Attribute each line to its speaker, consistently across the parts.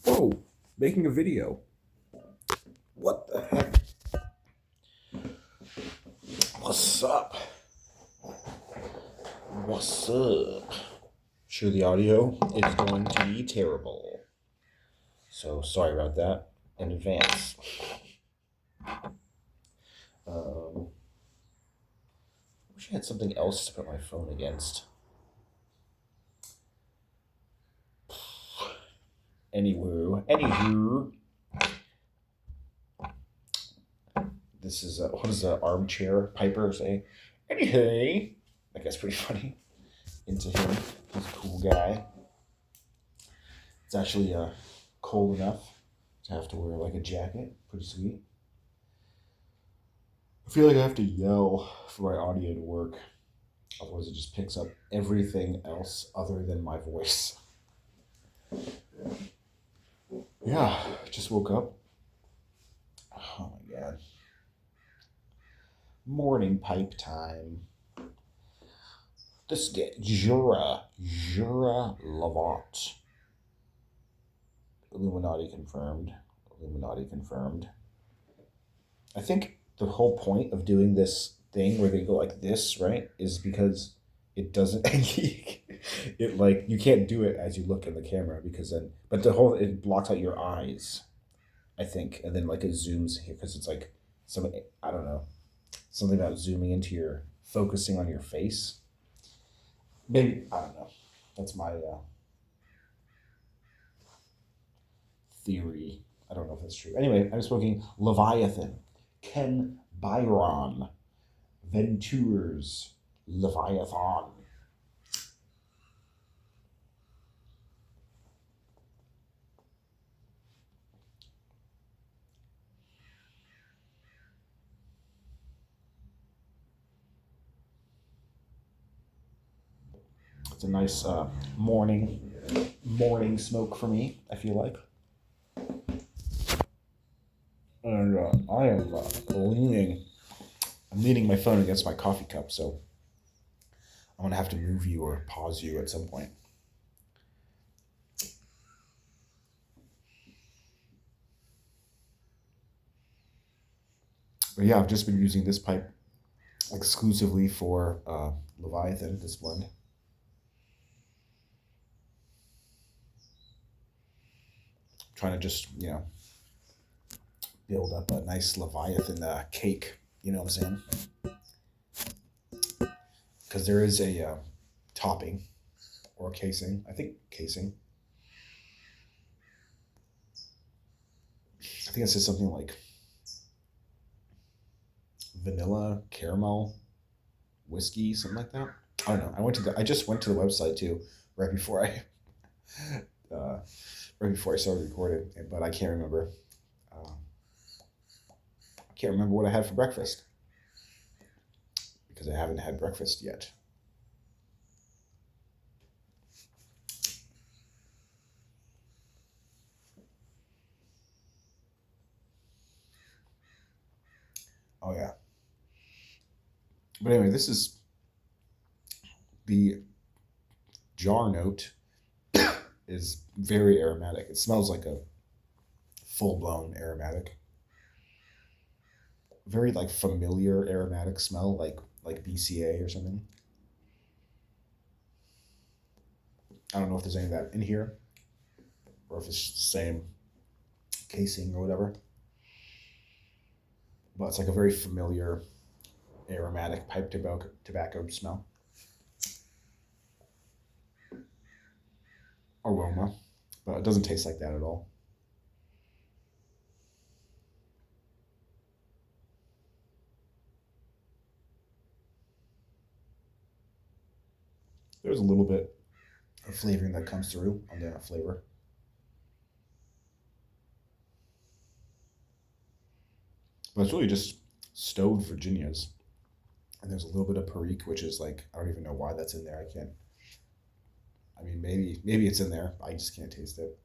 Speaker 1: Whoa, making a video. What the heck? What's up? What's up? Sure, the audio is going to be terrible. So sorry about that in advance. Wish I had something else to put my phone against. Anywho, this is what does the armchair piper say? Anywho, that guy's pretty funny. Into him, he's a cool guy. It's actually cold enough to have to wear like a jacket. Pretty sweet. I feel like I have to yell for my audio to work. Otherwise, it just picks up everything else other than my voice. Yeah, just woke up. Oh my god. Morning pipe time. This guy, Jura Levant. Illuminati confirmed. I think the whole point of doing this thing where they go like this, right, is because it doesn't it like you can't do it as you look in the camera because then but it blocks out your eyes, I think, and then like it zooms here because it's like some I don't know, something about zooming into your focusing on your face. Maybe I don't know. That's my theory. I don't know if that's true. Anyway, I'm smoking Leviathan, Ken Byron, Ventures, Leviathan. It's a nice morning smoke for me, I feel like. And I am I'm leaning my phone against my coffee cup, so I'm going to have to move you or pause you at some point. But yeah, I've just been using this pipe exclusively for Leviathan, this blend. Trying to just, build up a nice Leviathan cake, you know what I'm saying? Because there is a topping or casing. I think casing. I think it says something like vanilla, caramel, whiskey, something like that. I don't know. I just went to the website too, right before I, uh, right before I started recording, but I can't remember. I can't remember what I had for breakfast because I haven't had breakfast yet. Oh yeah. But anyway, this is the jar note is very aromatic. It smells like a full blown aromatic. Very like familiar aromatic smell, like BCA or something. I don't know if there's any of that in here, or if it's the same casing or whatever. But it's like a very familiar aromatic pipe tobacco smell. Aroma, but it doesn't taste like that at all. There's a little bit of flavoring that comes through on the flavor. But it's really just stowed Virginias. And there's a little bit of Perique, which is like, I don't even know why that's in there. I can't. I mean, maybe it's in there. I just can't taste it.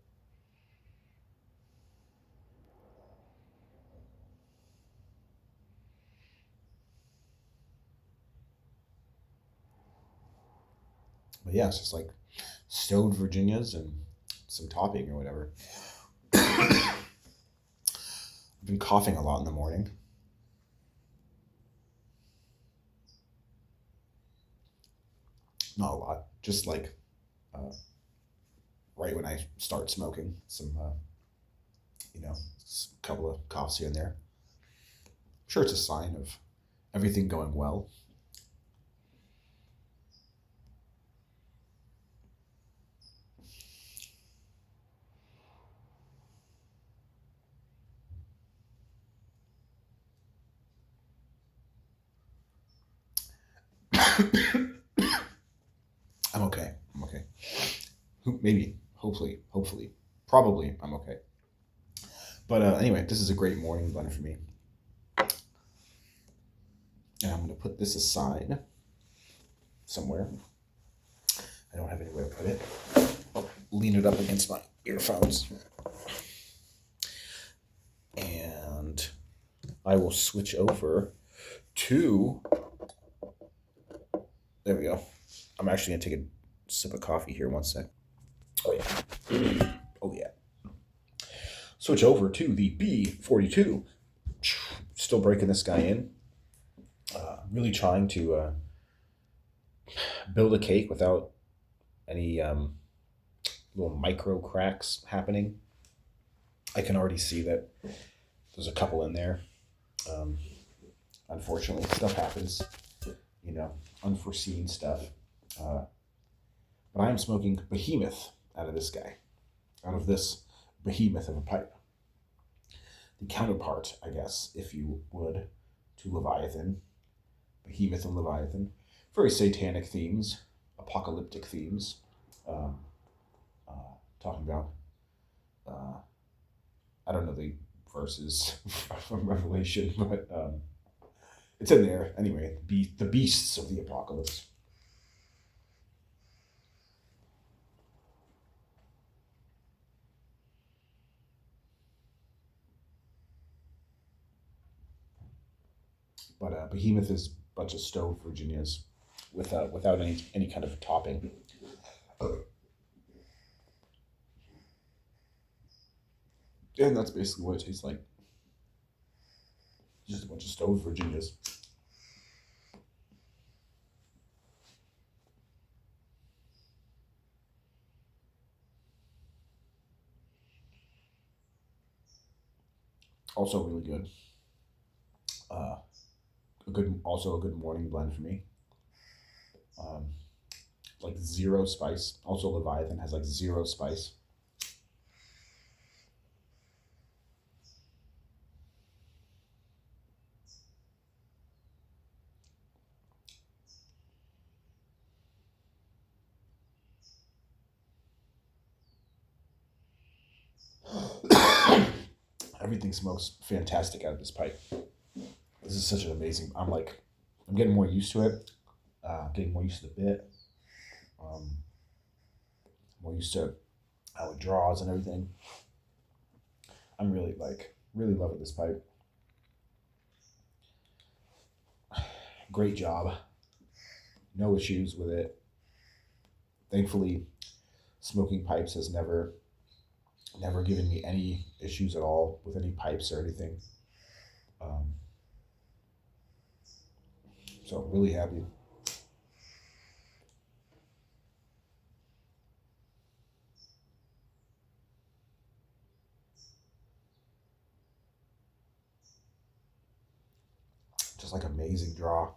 Speaker 1: But yeah, it's just like stowed Virginias and some topping or whatever. I've been coughing a lot in the morning. Not a lot, just like uh, right when I start smoking, some a couple of coughs here and there. I'm sure it's a sign of everything going well. I'm okay. I'm okay. Maybe, hopefully, probably, I'm okay. But anyway, this is a great morning blend for me, and I'm gonna put this aside somewhere. I don't have anywhere to put it. I'll lean it up against my earphones, and I will switch over to. There we go. I'm actually gonna take a sip of coffee here. One sec. Oh yeah. Oh yeah. Switch over to the B42. Still breaking this guy in. Really trying to build a cake without any little micro cracks happening. I can already see that there's a couple in there. Um, Unfortunately, stuff happens, you know, unforeseen stuff. Uh, but I am smoking Behemoth out of this guy, out of this behemoth of a pipe. The counterpart, I guess, if you would, to Leviathan, Behemoth and Leviathan. Very satanic themes, apocalyptic themes. Um, Talking about, uh, I don't know the verses from Revelation, but it's in there anyway. The beasts of the apocalypse. But Behemoth is a bunch of stove Virginias without any kind of topping. And that's basically what it tastes like. Just a bunch of stove Virginias. Also really good. Uh, also a good morning blend for me. Um, like zero spice. Also Leviathan has like zero spice. Everything smokes fantastic out of this pipe. This is such an amazing. I'm getting more used to it. Getting more used to the bit. Um, More used to how it draws and everything. I'm really loving this pipe. Great job. No issues with it. Thankfully, smoking pipes has never given me any issues at all with any pipes or anything. Um, so I'm really happy. Just like amazing draw.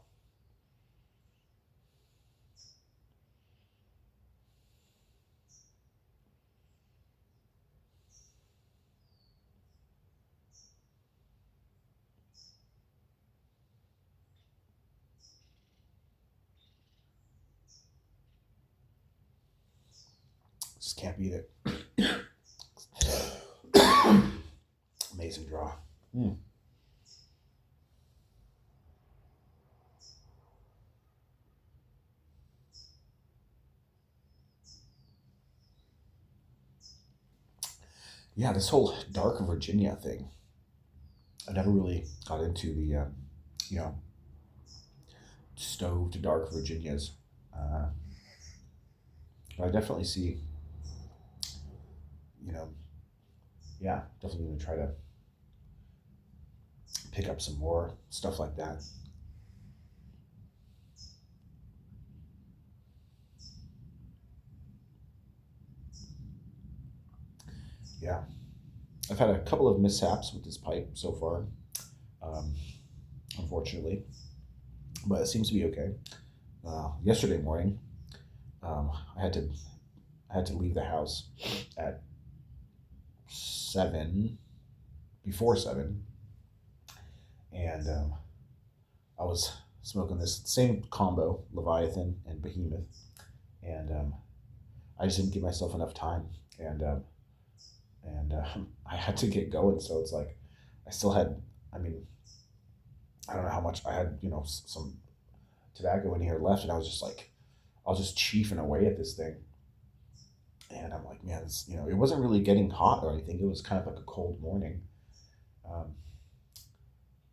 Speaker 1: Just can't beat it. Amazing draw. Mm. Yeah, this whole dark Virginia thing. I never really got into the you know stove to dark Virginias. Uh, but I definitely see, you know, yeah, definitely gonna try to pick up some more stuff like that. Yeah, I've had a couple of mishaps with this pipe so far, um, unfortunately, but it seems to be okay. Yesterday morning, um, I had to I had to leave the house at 7, before 7, and I was smoking this same combo, Leviathan and Behemoth, and I just didn't give myself enough time, and I had to get going. So it's like I still had. I mean, I don't know how much I had. Some tobacco in here left, and I was just chiefing away at this thing, and I'm like, man, it wasn't really getting hot or anything. It was kind of like a cold morning, um,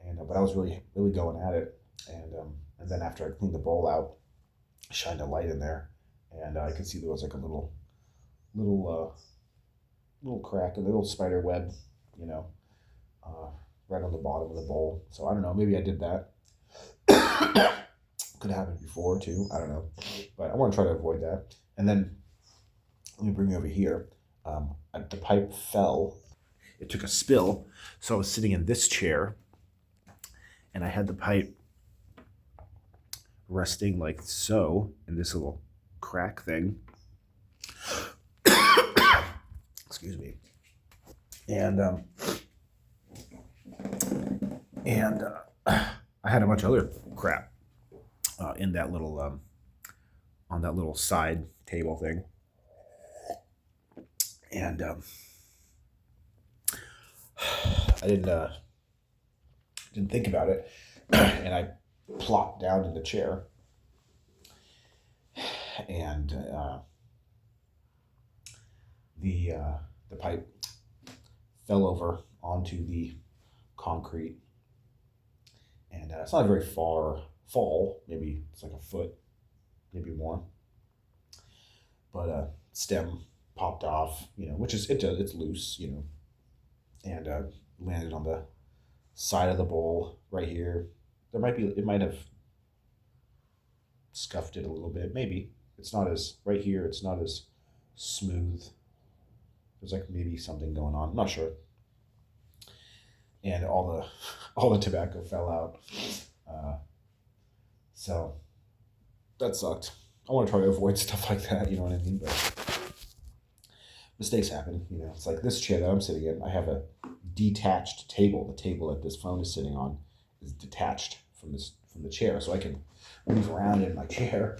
Speaker 1: and but I was really really going at it, and then after I cleaned the bowl out, I shined a light in there, and I could see there was like a little little crack, a little spider web, you know, uh, right on the bottom of the bowl. So I don't know, maybe I did that. Could have happened before too. I don't know, but I want to try to avoid that. And then let me bring you over here. The pipe fell. It took a spill, so I was sitting in this chair, and I had the pipe resting like so in this little crack thing. Excuse me. And I had a bunch of other crap in that little on that little side table thing, and I didn't think about it, and I plopped down in the chair, and the pipe fell over onto the concrete, and it's not a very far fall. Maybe it's like a foot, maybe more. But stem popped off, which is it's loose, and landed on the side of the bowl right here. It might have scuffed it a little bit. Maybe it's not as right here. It's not as smooth. There's like maybe something going on. I'm not sure. And all the tobacco fell out. So that sucked. I want to try to avoid stuff like that. You know what I mean? But mistakes happen. It's like this chair that I'm sitting in. I have a detached table. The table that this phone is sitting on is detached from the chair, so I can move around in my chair,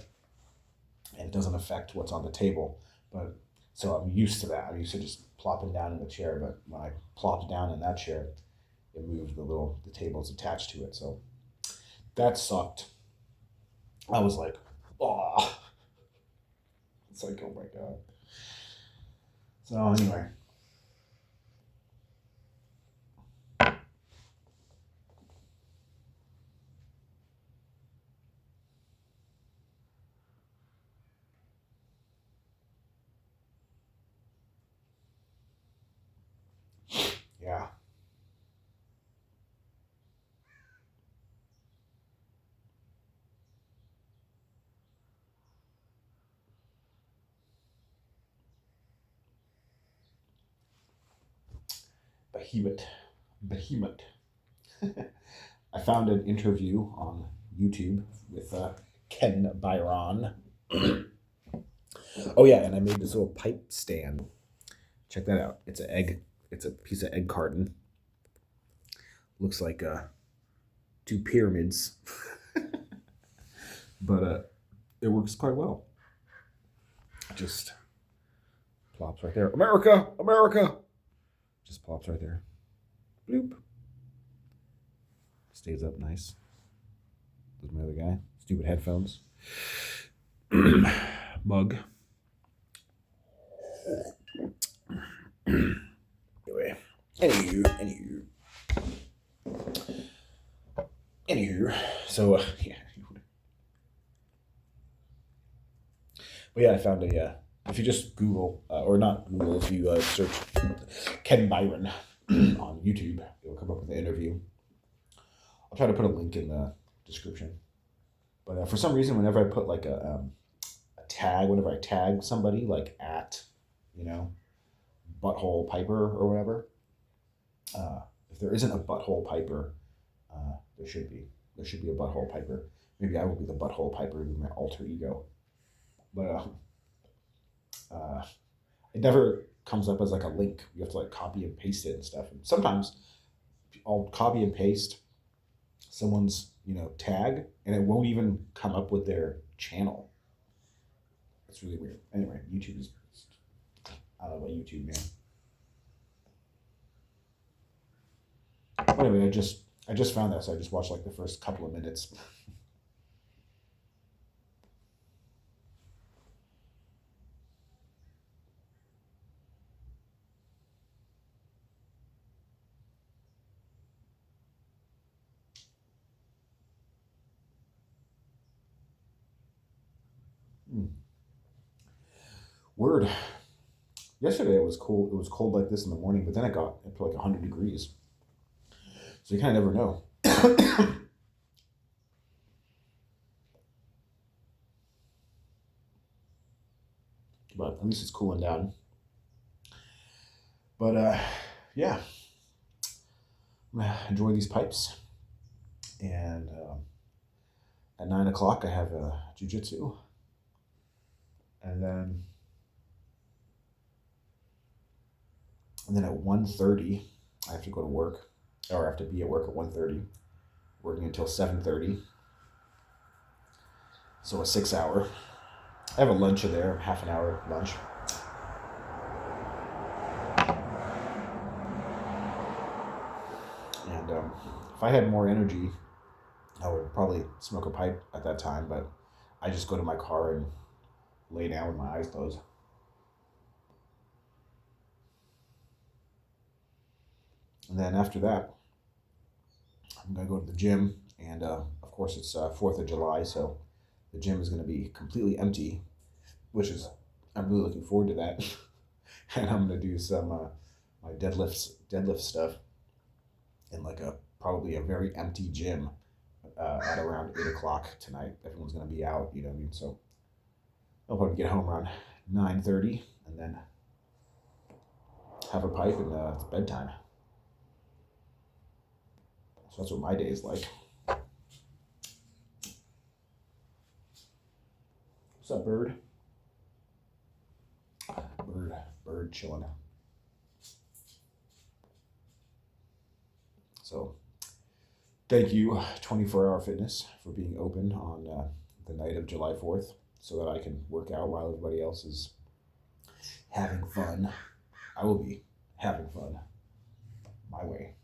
Speaker 1: and it doesn't affect what's on the table. But so I'm used to that. I'm used to just plopping down in the chair. But when I plopped down in that chair, it moved the table's attached to it. So that sucked. I was like, oh, it's like, oh my God. So anyway. Yeah. Behemoth. I found an interview on YouTube with Ken Byron. Oh yeah, and I made this little pipe stand. Check that out. It's an egg. It's a piece of egg carton. Looks like two pyramids, but it works quite well. Just plops right there. America, America. Just plops right there. Bloop. Stays up nice. There's my other guy. Stupid headphones. Mug. Anyway. Anywho. So, yeah. But yeah, I found if you just Google, or not Google, if you search Ken Byron on YouTube, it'll come up with an interview. I'll try to put a link in the description. But for some reason, whenever I put like a tag, whenever I tag somebody like at, you know, Butthole Piper or whatever, if there isn't a Butthole Piper, there should be. There should be a Butthole Piper. Maybe I will be the Butthole Piper, be my alter ego. But it never comes up as like a link. You have to like copy and paste it and stuff. And sometimes I'll copy and paste someone's tag, and it won't even come up with their channel. It's really weird. Anyway, YouTube is. I don't know about YouTube, man. But anyway, I just found that, so I just watched like the first couple of minutes. Hmm. Word. Yesterday it was cool. It was cold like this in the morning, but then it got up to like 100 degrees. So you kind of never know. But at least it's cooling down. But yeah, I'm gonna enjoy these pipes. And at 9 o'clock, I have jujitsu, and then at 1:30, I have to go to work, or I have to be at work at 1:30, working until 7:30. So a 6 hour. I have a lunch in there, half an hour lunch. And if I had more energy, I would probably smoke a pipe at that time, but I just go to my car and lay down with my eyes closed. And then after that, I'm going to go to the gym. And of course, it's 4th of July, so the gym is going to be completely empty, which is, I'm really looking forward to that. And I'm going to do some my deadlift stuff in like probably a very empty gym at around 8 o'clock tonight. Everyone's going to be out, you know what I mean? So I'll probably get home around 9:30 and then have a pipe, and it's bedtime. So that's what my day is like. What's up, bird? Bird chilling. So thank you, 24 Hour Fitness, for being open on the night of July 4th so that I can work out while everybody else is having fun. I will be having fun my way.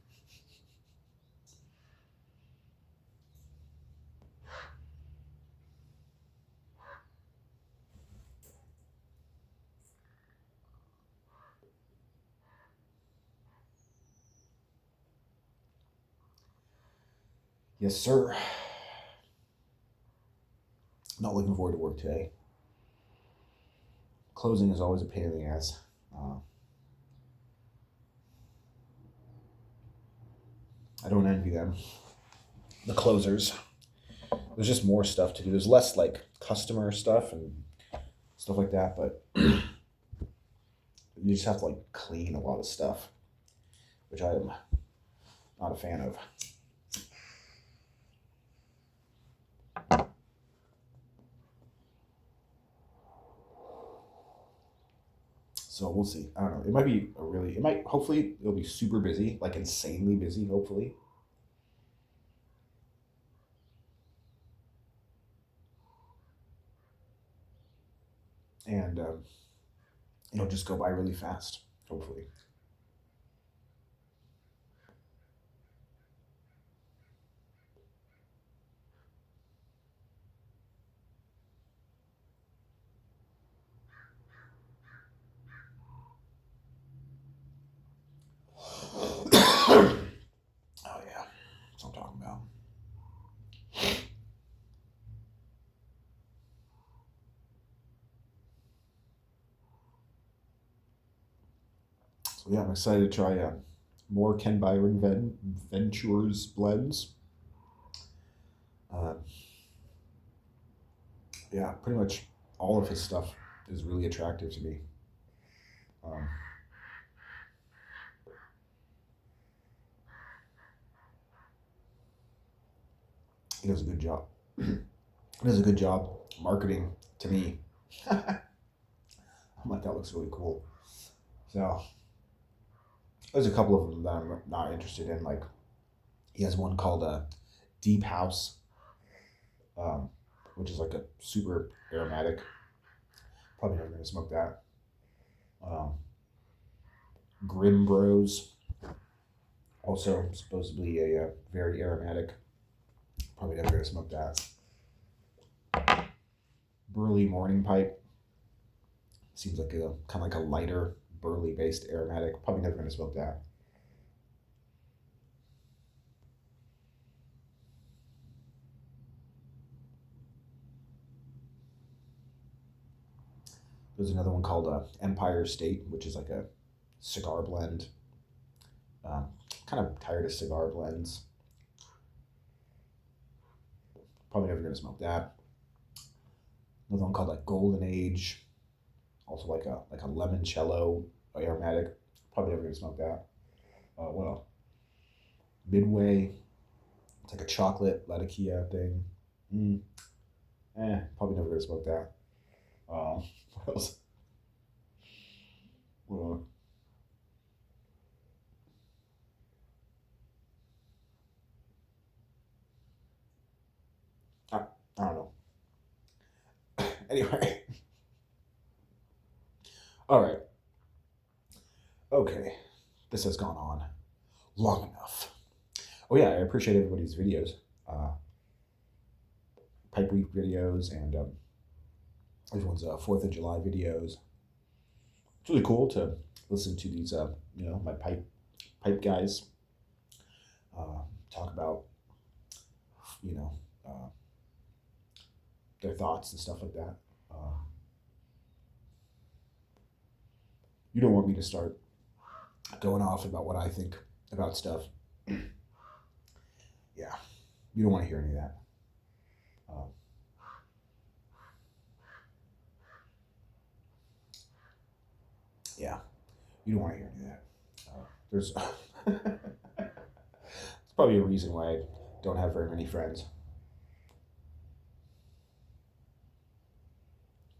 Speaker 1: Yes, sir. Not looking forward to work today. Closing is always a pain in the ass. I don't envy them. The closers. There's just more stuff to do. There's less like customer stuff and stuff like that, but you just have to like clean a lot of stuff, which I am not a fan of. So we'll see. I don't know. It might be hopefully it'll be super busy, like insanely busy, hopefully. And it'll just go by really fast, hopefully. Oh, yeah. That's what I'm talking about. So, yeah, I'm excited to try more Ken Byron Ventures blends. Um, yeah, pretty much all of his stuff is really attractive to me. Um, he does a good job. He does a good job marketing to me. I'm like, that looks really cool. So there's a couple of them that I'm not interested in. Like he has one called Deep House, um, which is like a super aromatic. Probably never gonna smoke that. Um, Grim Bros, also supposedly a very aromatic. Probably never gonna smoke that. Burley Morning Pipe seems like a kind of like a lighter burley based aromatic. Probably never gonna smoke that. There's another one called Empire State, which is like a cigar blend. Um, Kind of tired of cigar blends. Probably never gonna smoke that. Another one called like Golden Age, also like a limoncello aromatic. Probably never gonna smoke that. What else? Midway. It's like a chocolate latakia thing. Mm, Probably never gonna smoke that. What else? What I don't know. Anyway, all right. Okay, this has gone on long enough. Oh yeah, I appreciate everybody's videos, uh, Pipe Week videos, and everyone's Fourth of July videos. It's really cool to listen to these, my pipe guys uh, talk about, you know, uh, their thoughts and stuff like that. Uh, you don't want me to start going off about what I think about stuff. Yeah, you don't want to hear any of that. Um, yeah, you don't want to hear any of that. There's it's probably a reason why I don't have very many friends.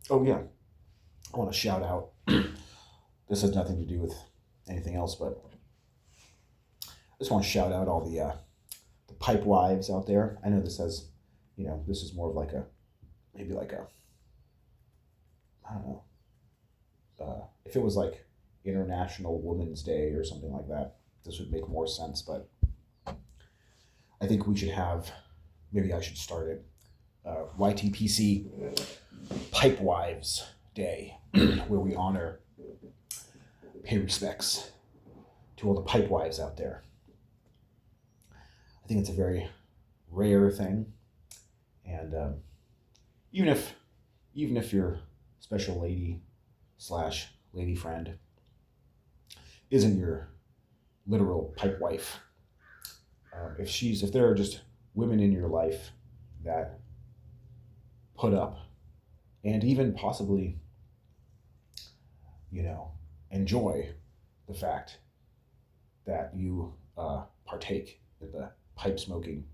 Speaker 1: Oh yeah, I want to shout out. This has nothing to do with anything else, but I just want to shout out all the pipe wives out there. I know this has, this is more of like a maybe like a I don't know. If it was like International Women's Day or something like that, this would make more sense. But I think we should have. Maybe I should start it. YTPC Pipe Wives Day, where we honor, pay respects to all the pipe wives out there. I think it's a very rare thing, and even if even if your special lady slash lady friend isn't your literal pipe wife, if there are just women in your life that put up and even possibly, you know, enjoy the fact that you partake in the pipe smoking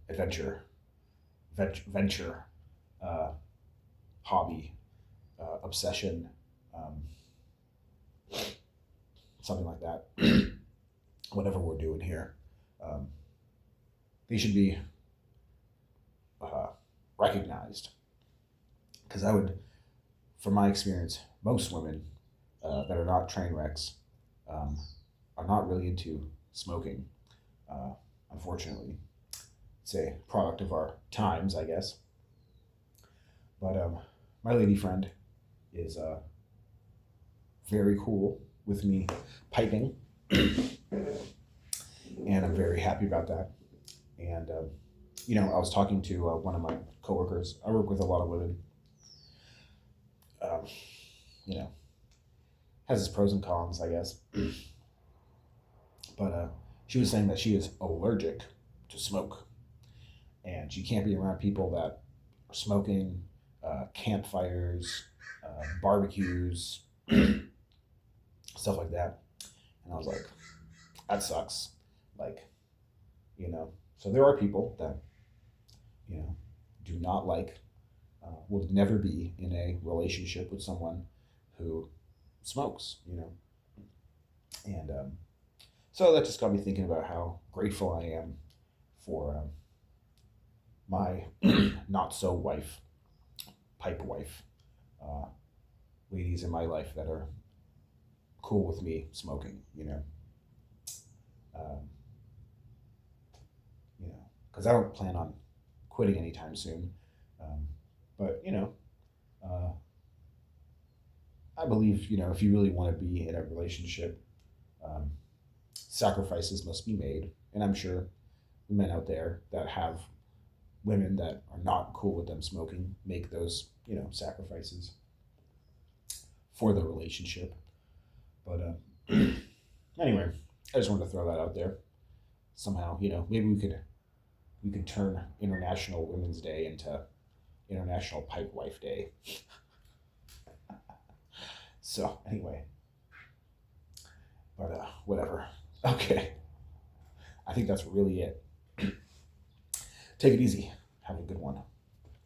Speaker 1: adventure, venture, uh, hobby, obsession, um, something like that. Whatever we're doing here, um, they should be uh, recognized. Because I would, from my experience, most women that are not train wrecks um, are not really into smoking. Uh, Unfortunately, it's a product of our times, I guess. But my lady friend is very cool with me piping, and I'm very happy about that. And I was talking to one of my coworkers. I work with a lot of women. Um, you know, has its pros and cons, I guess. But she was saying that she is allergic to smoke, and you can't be around people that are smoking, campfires, barbecues, stuff like that. And I was like, that sucks. Like, so there are people that, do not like, would never be in a relationship with someone who smokes. And so that just got me thinking about how grateful I am for my not so wife, pipe wife, uh, ladies in my life that are cool with me smoking. Um, because I don't plan on quitting anytime soon. Um, but uh, I believe if you really want to be in a relationship, um, sacrifices must be made, and I'm sure men out there that have women that are not cool with them smoking make those sacrifices for the relationship. But anyway, I just wanted to throw that out there. Somehow, maybe we could turn International Women's Day into International Pipe Wife Day. So anyway, but whatever. Okay, I think that's really it. Take it easy. Have a good one.